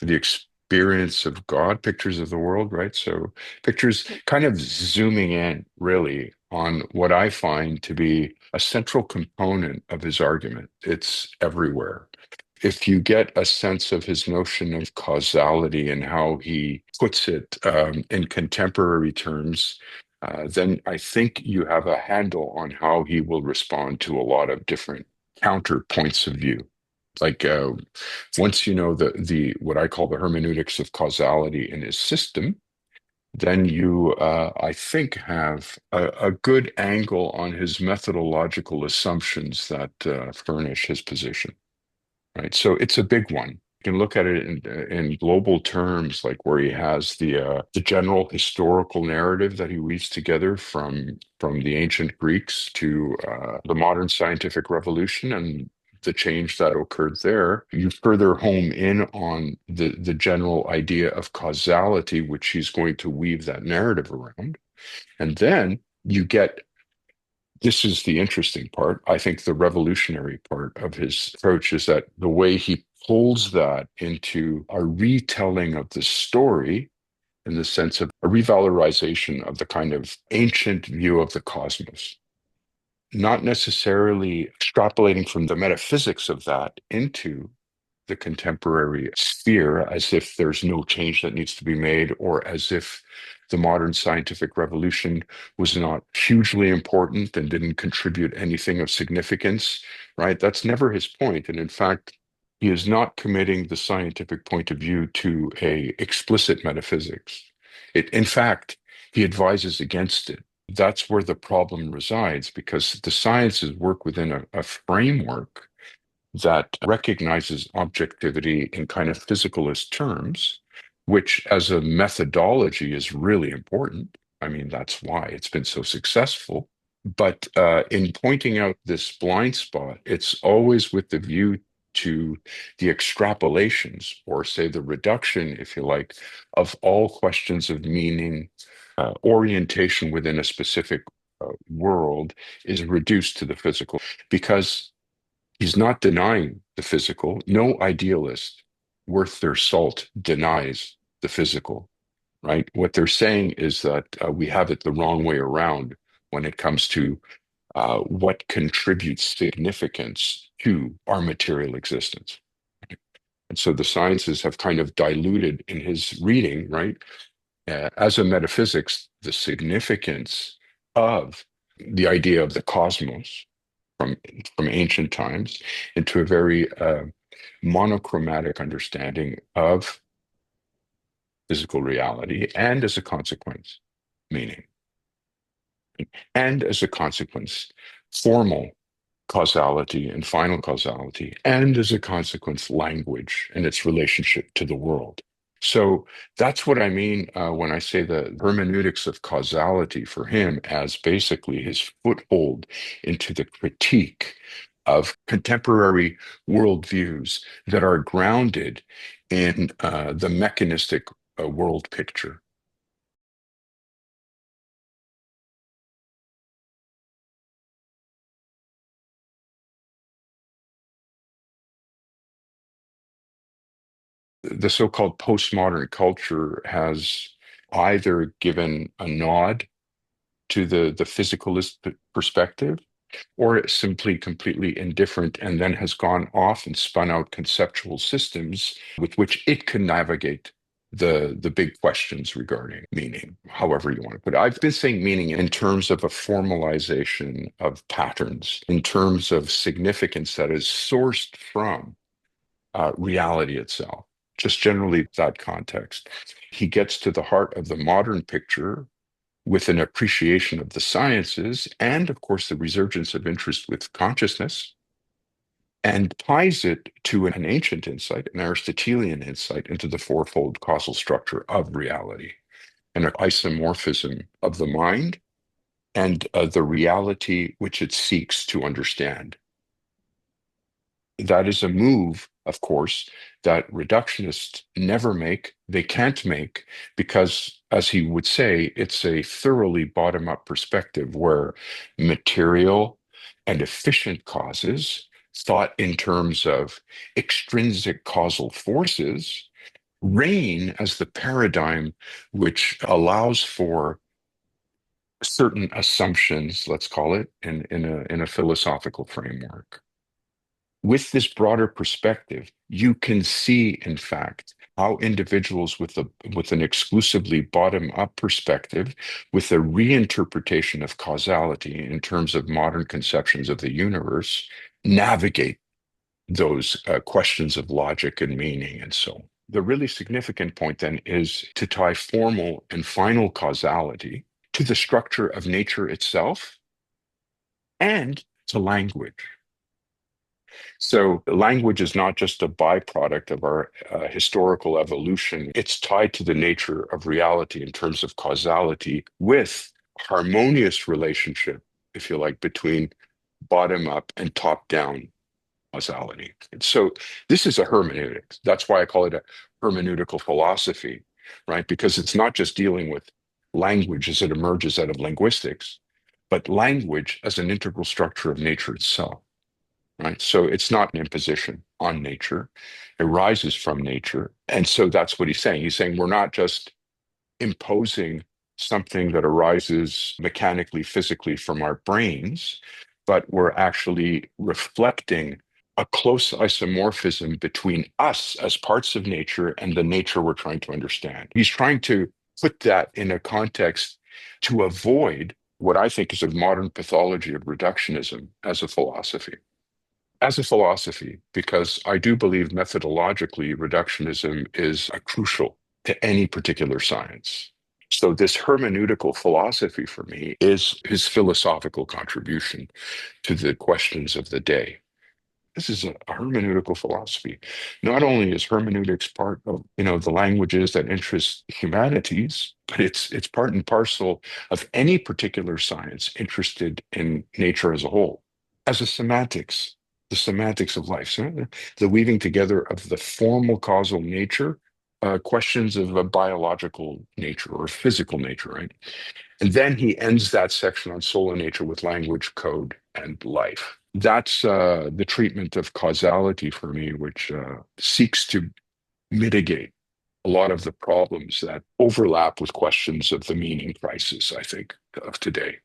the experience of God, pictures of the world, right? So pictures kind of zooming in really on what I find to be a central component of his argument. It's everywhere. If you get a sense of his notion of causality and how he puts it in contemporary terms, then I think you have a handle on how he will respond to a lot of different counterpoints of view. Like once you know the what I call the hermeneutics of causality in his system, then you, I think, have a good angle on his methodological assumptions that furnish his position. Right. So it's a big one. You can look at it in global terms, like where he has the general historical narrative that he weaves together from the ancient Greeks to the modern scientific revolution and the change that occurred there. You further home in on the general idea of causality, which he's going to weave that narrative around. And then you get this is the interesting part. I think the revolutionary part of his approach is that the way he pulls that into a retelling of the story in the sense of a revalorization of the kind of ancient view of the cosmos, not necessarily extrapolating from the metaphysics of that into the contemporary sphere as if there's no change that needs to be made, or as if the modern scientific revolution was not hugely important and didn't contribute anything of significance, right? That's never his point. And in fact, he is not committing the scientific point of view to a explicit metaphysics. In fact, he advises against it. That's where the problem resides because the sciences work within a framework that recognizes objectivity in kind of physicalist terms, which as a methodology is really important. I mean, that's why it's been so successful. But in pointing out this blind spot, it's always with the view to the extrapolations, or say the reduction, if you like, of all questions of meaning, orientation within a specific world is reduced to the physical because he's not denying the physical. No idealist worth their salt denies the physical, right? What they're saying is that we have it the wrong way around when it comes to what contributes significance to our material existence. And so the sciences have kind of diluted in his reading, right? As a metaphysics, the significance of the idea of the cosmos from from ancient times into a very monochromatic understanding of physical reality, and as a consequence, meaning, and as a consequence, formal causality and final causality, and as a consequence, language and its relationship to the world. So that's what I mean when I say the hermeneutics of causality for him as basically his foothold into the critique of contemporary worldviews that are grounded in the mechanistic world picture. The so-called postmodern culture has either given a nod to the physicalist perspective, or it's simply completely indifferent and then has gone off and spun out conceptual systems with which it can navigate the big questions regarding meaning, however you want to put it. I've been saying meaning in terms of a formalization of patterns, in terms of significance that is sourced from reality itself, just generally that context. He gets to the heart of the modern picture with an appreciation of the sciences and, of course, the resurgence of interest with consciousness, and ties it to an ancient insight, an Aristotelian insight into the fourfold causal structure of reality, and an isomorphism of the mind and the reality which it seeks to understand. That is a move, of course, that reductionists never make, they can't make, because, as he would say, it's a thoroughly bottom up perspective where material and efficient causes, thought in terms of extrinsic causal forces, Rain as the paradigm which allows for certain assumptions, let's call it, in a philosophical framework. With this broader perspective, you can see, in fact, how individuals with an exclusively bottom-up perspective, with a reinterpretation of causality in terms of modern conceptions of the universe, navigate those questions of logic and meaning and so on. The really significant point then is to tie formal and final causality to the structure of nature itself and to language. So language is not just a byproduct of our historical evolution. It's tied to the nature of reality in terms of causality with harmonious relationship, if you like, between bottom up and top down causality. And so this is a hermeneutics. That's why I call it a hermeneutical philosophy, right? Because it's not just dealing with language as it emerges out of linguistics, but language as an integral structure of nature itself, right? So it's not an imposition on nature. It arises from nature. And so that's what he's saying. He's saying we're not just imposing something that arises mechanically, physically from our brains, but we're actually reflecting a close isomorphism between us as parts of nature and the nature we're trying to understand. He's trying to put that in a context to avoid what I think is a modern pathology of reductionism as a philosophy. As a philosophy, because I do believe methodologically reductionism is crucial to any particular science. So this hermeneutical philosophy for me is his philosophical contribution to the questions of the day. This is a hermeneutical philosophy. Not only is hermeneutics part of, the languages that interest humanities, but it's part and parcel of any particular science interested in nature as a whole. As a semantics, the semantics of life, so the weaving together of the formal causal nature, questions of a biological nature or physical nature, right? And then he ends that section on soul and nature with language, code, and life. That's the treatment of causality for me, which seeks to mitigate a lot of the problems that overlap with questions of the meaning crisis, I think, of today.